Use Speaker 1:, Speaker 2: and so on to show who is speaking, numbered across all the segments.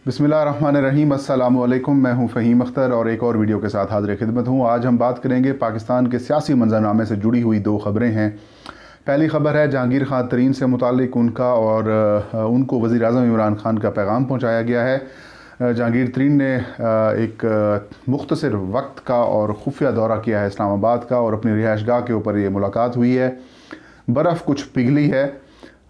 Speaker 1: बिस्मिल्लाहिर्रहमानिर्रहीम। अस्सलाम वालेकुम। मैं हूं फ़हीम अख्तर और एक और वीडियो के साथ हाज़िर खिदमत हूं। आज हम बात करेंगे पाकिस्तान के सियासी मंजरनामे से जुड़ी हुई दो ख़बरें हैं। पहली ख़बर है जहांगीर खान तरीन से मुतालिक उनका और उनको वज़ीर आज़म इमरान खान का पैगाम पहुँचाया गया है। जहांगीर तरीन ने एक मुख्तसर वक्त का और खुफिया दौरा किया है इस्लामाबाद का और अपनी रिहाइशगाह के ऊपर ये मुलाकात हुई है। बर्फ़ कुछ पिघली है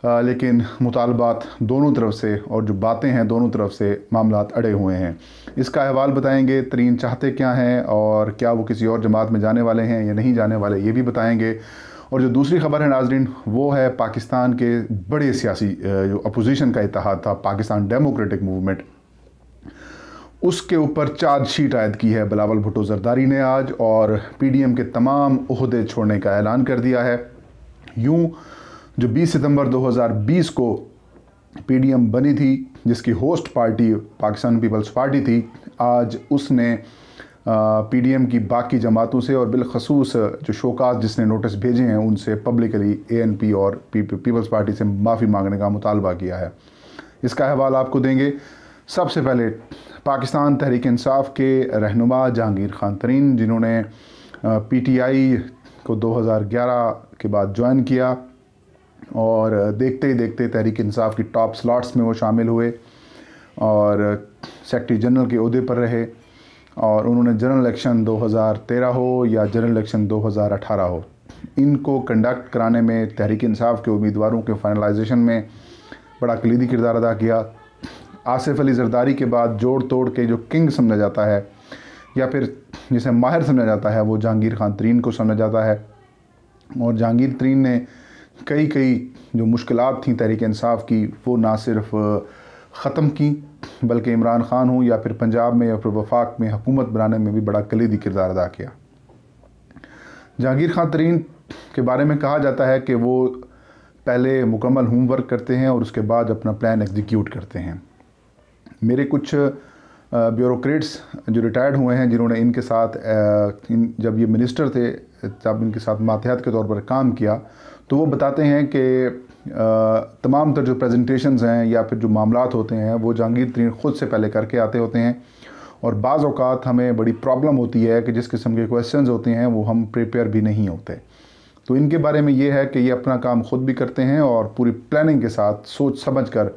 Speaker 1: लेकिन मुतालबात दोनों तरफ से और जो बातें हैं दोनों तरफ से मामलात अड़े हुए हैं। इसका अहवाल बताएंगे, तरीन चाहते क्या हैं और क्या वो किसी और जमात में जाने वाले हैं या नहीं जाने वाले, ये भी बताएंगे। और जो दूसरी ख़बर है नाज़रीन, वो है पाकिस्तान के बड़े सियासी जो अपोजिशन का इत्तेहाद था पाकिस्तान डेमोक्रेटिक मूवमेंट, उसके ऊपर चार्जशीट आयद की है बिलावल भुट्टो ज़रदारी ने आज, और PDM के तमाम ओहदे छोड़ने का ऐलान कर दिया है। यूँ जो 20 सितंबर 2020 को PDM बनी थी, जिसकी होस्ट पार्टी पाकिस्तान पीपल्स पार्टी थी, आज उसने PDM की बाकी जमातों से और बिलखसूस जो शोकाज जिसने नोटिस भेजे हैं उनसे पब्लिकली ANP और पीपल्स पार्टी से माफ़ी मांगने का मुतालबा किया है। इसका अहवाल आपको देंगे। सबसे पहले पाकिस्तान तहरीक इंसाफ के रहनुमा जहांगीर खान तरीन, जिन्होंने PTI को 2011 के बाद ज्वाइन किया और देखते ही देखते तहरीक इंसाफ की टॉप स्लॉट्स में वो शामिल हुए और सेक्रेटरी जनरल के ओहदे पर रहे, और उन्होंने जनरल इलेक्शन 2013 हो या जनरल इलेक्शन 2018 हो, इनको कंडक्ट कराने में तहरीक इंसाफ के उम्मीदवारों के फाइनलाइजेशन में बड़ा कलीदी किरदार अदा किया। आसिफ अली जरदारी के बाद जोड़ तोड़ के जो किंग समझा जाता है या फिर जिसे माहिर समझा जाता है वो जहांगीर खान तरीन को समझा जाता है। और जहांगीर तरीन ने कई जो मुश्किलात थी तहरीक इंसाफ की, वो ना सिर्फ ख़त्म की बल्कि इमरान खान हो या फिर पंजाब में या फिर वफाक में हुकूमत बनाने में भी बड़ा कलीदी किरदार अदा किया। जहांगीर खान तरीन के बारे में कहा जाता है कि वो पहले मुकम्मल होमवर्क करते हैं और उसके बाद अपना प्लान एग्जीक्यूट करते हैं। मेरे कुछ ब्यूरोक्रेट्स जो रिटायर्ड हुए हैं, जिन्होंने इनके साथ जब ये मिनिस्टर थे, जब इनके साथ मातहत के तौर पर काम किया, तो वो बताते हैं कि तमाम तर जो प्रेजेंटेशंस हैं या फिर जो मामलात होते हैं वो जहांगीर तरीन ख़ुद से पहले करके आते होते हैं, और बाज़ औक़ात हमें बड़ी प्रॉब्लम होती है कि जिस किस्म के क्वेश्चंस होते हैं वो हम प्रिपेयर भी नहीं होते। तो इनके बारे में ये है कि ये अपना काम ख़ुद भी करते हैं और पूरी प्लानिंग के साथ सोच समझ कर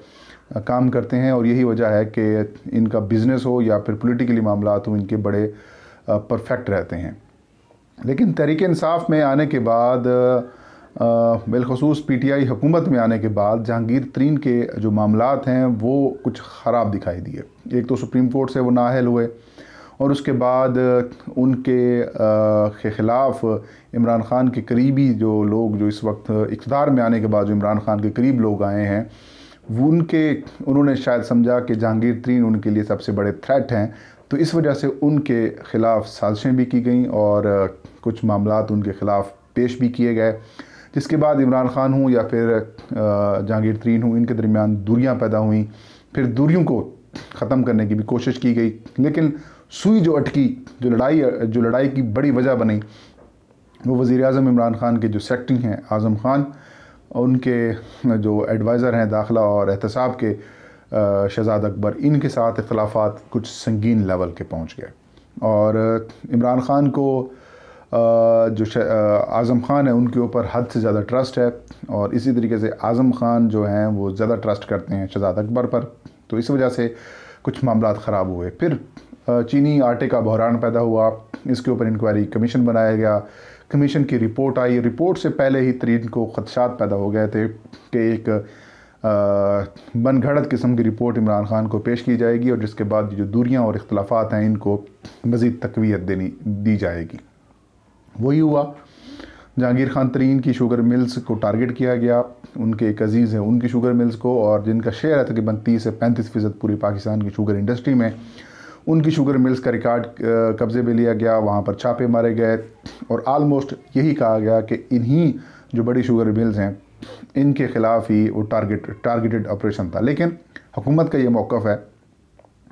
Speaker 1: काम करते हैं, और यही वजह है कि इनका बिज़नेस हो या फिर पॉलिटिकली मामलात हो, इनके बड़े परफेक्ट रहते हैं। लेकिन तहरीक इंसाफ में आने के बाद बिलखसूस PTI हुकूमत में आने के बाद जहांगीर तरीन के जो मामलात हैं वो कुछ ख़राब दिखाई दिए। एक तो सुप्रीम कोर्ट से वो नाअहल हुए, और उसके बाद उनके ख़िलाफ़ इमरान खान के करीबी जो लोग, जो इस वक्त इक़्तिदार में आने के बाद जो इमरान खान के करीब लोग आए हैं, उन्होंने शायद समझा कि जहांगीर तरीन उनके लिए सबसे बड़े थ्रेट हैं, तो इस वजह से उनके ख़िलाफ़ साजिशें भी की गईं और कुछ मामलात उनके ख़िलाफ़ पेश भी किए गए, जिसके बाद इमरान खान हूँ या फिर जहांगीर तरीन हूँ, इनके दरमियान दूरियां पैदा हुई। फिर दूरियों को ख़त्म करने की भी कोशिश की गई, लेकिन सुई जो अटकी, जो लड़ाई की बड़ी वजह बनी, वो वज़ीर आज़म इमरान खान के जो सेक्रेटरी हैं आज़म खान, उनके जो एडवाइज़र हैं दाखिला और एहतसाब के शहजाद अकबर, इनके साथ इख्तलाफात कुछ संगीन लेवल के पहुँच गए। और इमरान खान को जो आज़म खान है उनके ऊपर हद से ज़्यादा ट्रस्ट है, और इसी तरीके से आज़म खान जो हैं वो ज़्यादा ट्रस्ट करते हैं शहजाद अकबर पर, तो इस वजह से कुछ मामलात ख़राब हुए। फिर चीनी आटे का बहरान पैदा हुआ, इसके ऊपर इंक्वायरी कमीशन बनाया गया, कमीशन की रिपोर्ट आई। रिपोर्ट से पहले ही तरीन को ख़दशात पैदा हो गए थे कि एक बनगढ़ंत किस्म की रिपोर्ट इमरान खान को पेश की जाएगी और जिसके बाद जो दूरियां और इख्तलाफात हैं इनको मज़ीद तक़वियत दी जाएगी। वही हुआ। जहांगीर खान तरीन की शुगर मिल्स को टारगेट किया गया, उनके एक अजीज़ हैं उनकी शुगर मिल्स को, और जिनका शेयर है तकरीबन 30 से 35% पूरी पाकिस्तान की शुगर इंडस्ट्री में, उनकी शुगर मिल्स का रिकॉर्ड कब्ज़े में लिया गया, वहाँ पर छापे मारे गए, और आलमोस्ट यही कहा गया कि इन्हीं जो बड़ी शुगर मिल्स हैं इनके ख़िलाफ़ ही वो टारगेटेड ऑपरेशन था। लेकिन हुकूमत का ये मौक़िफ़ है,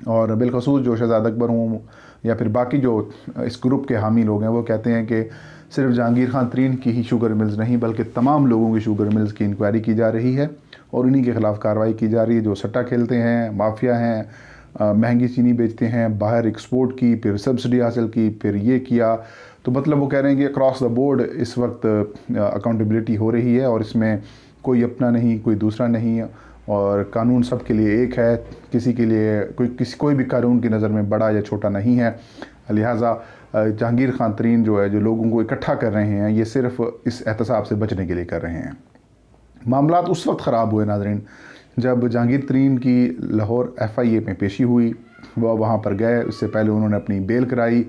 Speaker 1: और बिलखसूस जो शहजाद अकबर हों या फिर बाकी जो इस ग्रुप के हामी लोग हैं, वो कहते हैं कि सिर्फ जहांगीर खान तरीन की ही शुगर मिल्स नहीं बल्कि तमाम लोगों की शुगर मिल्स की इंक्वायरी की जा रही है और उन्हीं के ख़िलाफ़ कार्रवाई की जा रही है जो सट्टा खेलते हैं, माफिया हैं, महंगी चीनी बेचते हैं, बाहर एक्सपोर्ट की, फिर सब्सिडी हासिल की, फिर ये किया। तो मतलब वो कह रहे हैं कि अक्रॉस द बोर्ड इस वक्त अकाउंटेबिलिटी हो रही है और इसमें कोई अपना नहीं, कोई दूसरा नहीं, और कानून सब के लिए एक है, किसी के लिए कोई भी कानून की नज़र में बड़ा या छोटा नहीं है। लिहाजा जहांगीर खान तरीन जो है, जो लोगों को इकट्ठा कर रहे हैं, ये सिर्फ इस एहतसाब से बचने के लिए कर रहे हैं। मामलात उस वक्त ख़राब हुए नाज़रीन जब जहांगीर तरीन की लाहौर FIA में पेशी हुई। वह वहाँ पर गए, उससे पहले उन्होंने अपनी बेल कराई।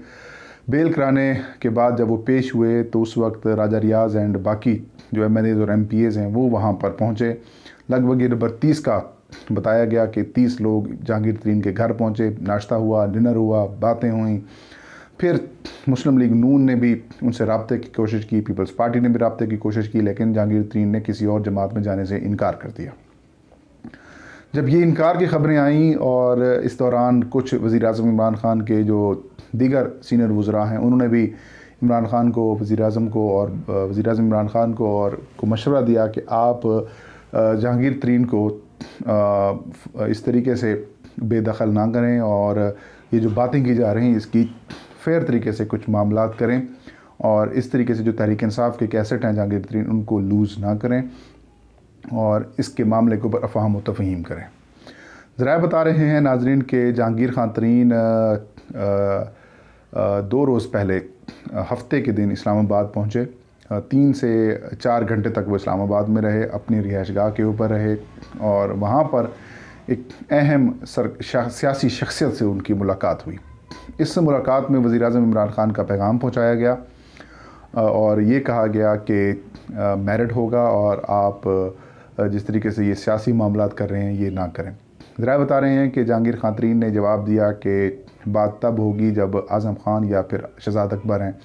Speaker 1: बेल कराने के बाद जब वो पेश हुए तो उस वक्त राजा रियाज़ एंड बाकी जो MLAs और MPAs हैं वो वहाँ पर पहुँचे। लगभग ये नंबर 30 का बताया गया कि 30 लोग जहांगीर तरीन के घर पहुँचे, नाश्ता हुआ, डिनर हुआ, बातें हुई। फिर मुस्लिम लीग नून ने भी उनसे रब्ते की कोशिश की, पीपल्स पार्टी ने भी रब्ते की कोशिश की, लेकिन जहांगीर तरीन ने किसी और जमात में जाने से इनकार कर दिया। जब ये इनकार की ख़बरें आईं और इस दौरान कुछ वज़ीर-ए-आज़म इमरान ख़ान के जो दीगर सीनियर वज़रा हैं उन्होंने भी इमरान ख़ान को, वज़ीर-ए-आज़म को और वज़ीर-ए-आज़म इमरान ख़ान को मशवरा दिया कि आप जहांगीर तरीन को इस तरीके से बेदखल ना करें और ये जो बातें की जा रही हैं इसकी फेयर तरीके से कुछ मामलात करें और इस तरीके से जो तहरीक इंसाफ के कैसेट हैं जहांगीर तरीन उनको लूज़ ना करें और इसके मामले के ऊपर अफ़हाम व तफ़हीम करें। ज़राए बता रहे हैं नाजरीन के जहांगीर खान तरीन 2 रोज़ पहले हफ्ते के दिन इस्लामाबाद पहुँचे। 3 से 4 घंटे तक वो इस्लामाबाद में रहे, अपनी रिहाइशगाह के ऊपर रहे और वहाँ पर एक अहम सियासी शख्सियत से उनकी मुलाकात हुई। इस मुलाकात में वज़ीर-ए-आज़म इमरान ख़ान का पैगाम पहुँचाया गया और ये कहा गया कि मैरिड होगा और आप जिस तरीके से ये सियासी मामलात कर रहे हैं ये ना करें। ज़राए बता रहे हैं कि जहांगीर खान तरीन ने जवाब दिया कि बात तब होगी जब आज़म ख़ान या फिर शहज़ाद अकबर हैं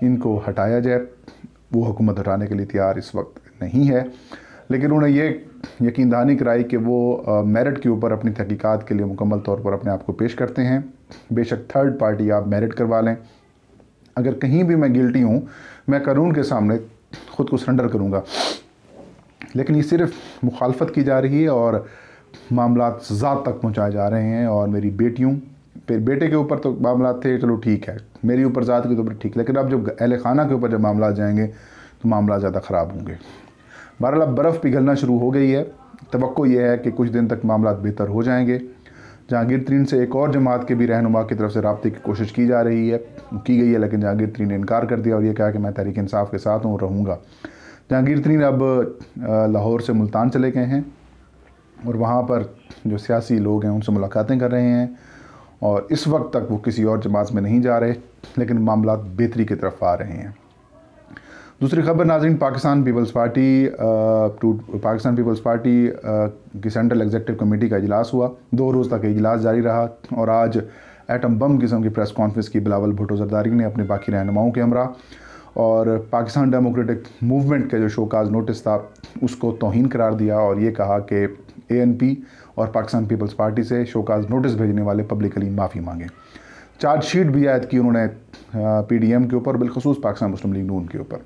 Speaker 1: इनको हटाया जाए। वो हुकूमत हटाने के लिए तैयार इस वक्त नहीं है, लेकिन उन्हें ये यकीन दहानी कराई कि वो मेरिट के ऊपर अपनी तहकीकात के लिए मुकम्मल तौर पर अपने आप को पेश करते हैं। बेशक थर्ड पार्टी आप मेरिट करवा लें, अगर कहीं भी मैं गिल्टी हूँ मैं कानून के सामने ख़ुद को सरेंडर करूँगा, लेकिन ये सिर्फ मुखालफत की जा रही है और मामलात ज़ात तक पहुँचाए जा रहे हैं। और मेरी बेटियों फिर बेटे के ऊपर तो मामलात थे, चलो ठीक है, मेरी ऊपर ज़ात के ऊपर ठीक, लेकिन अब जब अहले खाना के ऊपर जब मामला जाएंगे तो मामला ज़्यादा ख़राब होंगे। बहरहाल अब बर्फ़ पिघलना शुरू हो गई है, तवक्को ये है कि कुछ दिन तक मामला बेहतर हो जाएंगे। जहांगीर तरीन से एक और जमात के भी रहनुमा की तरफ से रब्ते की कोशिश की गई है, लेकिन जहांगीर तरीन ने इनकार कर दिया और ये कहा कि मैं तहरीक इंसाफ के साथ हूँ, रहूँगा। जहांगीर तरीन अब लाहौर से मुल्तान चले गए हैं और वहाँ पर जो सियासी लोग हैं उनसे मुलाकातें कर रहे हैं और इस वक्त तक वो किसी और जमात में नहीं जा रहे, लेकिन मामला बेहतरी की तरफ आ रहे हैं। दूसरी खबर नाज़रीन, पाकिस्तान पीपल्स पार्टी की सेंट्रल एग्जीक्यूटिव कमेटी का इजलास हुआ। 2 रोज़ तक इजलास जारी रहा और आज एटम बम किस्म की प्रेस कॉन्फ्रेंस की बिलावल भुट्टो जरदारी ने अपने बाकी रहनुमाओं के हमरा और पाकिस्तान डेमोक्रेटिक मूवमेंट का जो शोकाज नोटिस था उसको तौहीन करार दिया और ये कहा कि ANP और पाकिस्तान पीपल्स पार्टी से शोकाज नोटिस भेजने वाले पब्लिकली माफ़ी मांगे। चार्जशीट भी आयद की उन्होंने PDM के ऊपर, बिलखसूस पाकिस्तान मुस्लिम लीग नून के ऊपर।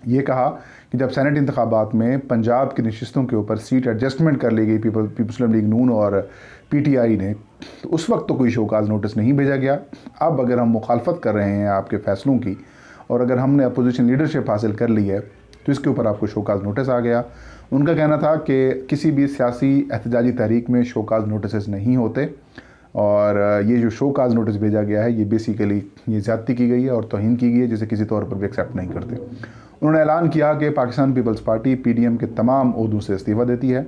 Speaker 1: ये कहा कि जब सेनेट इंतखाबात में पंजाब की नशिस्तों के ऊपर सीट एडजस्टमेंट कर ली गई मुस्लिम लीग नून और PTI ने, तो उस वक्त तो कोई शोकाज नोटिस नहीं भेजा गया। अब अगर हम मुखालफत कर रहे हैं आपके फ़ैसलों की और अगर हमने अपोजिशन लीडरशिप हासिल कर ली है तो इसके ऊपर आपको शोकाज नोटिस आ गया। उनका कहना था कि किसी भी सियासी एहतजाजी तहरीक में शोकाज नोटिस नहीं होते और ये जो शोकाज नोटिस भेजा गया है ये बेसिकली ये ज़्यादती की गई है और तौहीन की गई है, जिसे किसी तौर पर भी एक्सेप्ट नहीं करते। उन्होंने ऐलान किया कि पाकिस्तान पीपल्स पार्टी PDM के तमाम ओहदों से इस्तीफ़ा देती है,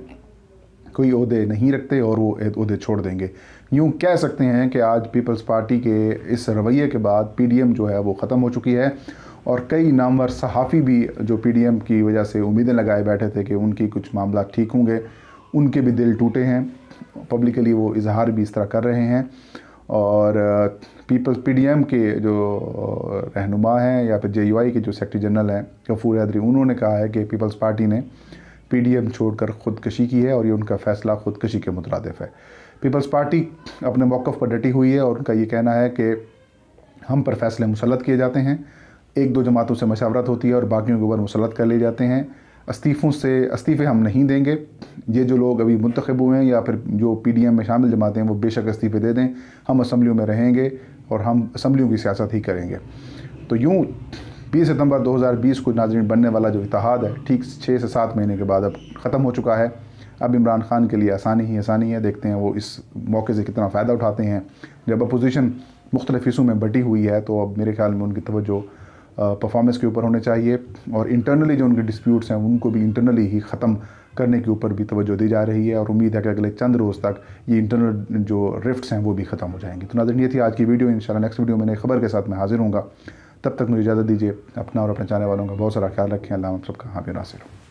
Speaker 1: कोई ओहदे नहीं रखते और वो ओहदे छोड़ देंगे। यूँ कह सकते हैं कि आज पीपल्स पार्टी के इस रवैये के बाद PDM जो है वो ख़त्म हो चुकी है और कई नामवर सहाफ़ी भी जो PDM की वजह से उम्मीदें लगाए बैठे थे कि उनकी कुछ मामला ठीक होंगे, उनके भी दिल टूटे हैं। पब्लिकली वो इजहार भी इस तरह कर रहे हैं और PDM के जो रहनुमा हैं या फिर JUI के जो सेक्रेटरी जनरल हैं गफूर हैदरी, उन्होंने कहा है कि पीपल्स पार्टी ने PDM छोड़कर ख़ुदकशी की है और ये उनका फ़ैसला ख़ुदकशी के मुतरादिफ है। पीपल्स पार्टी अपने मौक़िफ़ पर डटी हुई है और उनका ये कहना है कि हम पर फैसले मुसल्लत किए जाते हैं, 1-2 जमातों से मशावरत होती है और बाकियों के ऊपर मुसल्लत कर लिए जाते हैं। इस्तीफ़े हम नहीं देंगे। ये जो लोग अभी मुंतखब हुए हैं या फिर जो PDM में शामिल जमातें हैं वो बेशक इस्तीफ़े दे दें, हम असम्बलियों में रहेंगे और हम असम्बलियों की सियासत ही करेंगे। तो यूँ 20 सितंबर 2020 को नाज़रीन बनने वाला जो इत्तेहाद है ठीक 6 से 7 महीने के बाद अब ख़त्म हो चुका है। अब इमरान खान के लिए आसानी ही आसानी है। देखते हैं वो इस मौके से कितना फ़ायदा उठाते हैं। जब अपोजिशन मुख्तलिफ़ हिस्सों में बटी हुई है तो अब मेरे ख्याल में उनकी तवज्जो परफॉर्मेंस के ऊपर होने चाहिए और इंटरनली जो उनके डिस्प्यूट्स हैं उनको भी इंटरनली ही ख़त्म करने के ऊपर भी तवज्जो दी जा रही है और उम्मीद है कि अगले चंद रोज़ तक ये इंटरनल जो रिफ्ट्स हैं वो भी ख़त्म हो जाएंगी। तो नाज़रीन, ये थी आज की वीडियो। इंशाल्लाह नेक्स्ट वीडियो में नई खबर के साथ मैं हाजिर हूँगा। तब तक मुझे इजाज़त दीजिए। अपना और अपने चाहने वालों का बहुत सारा ख्याल रखें। अल्लाह आप सबका हामिद नासिर हो।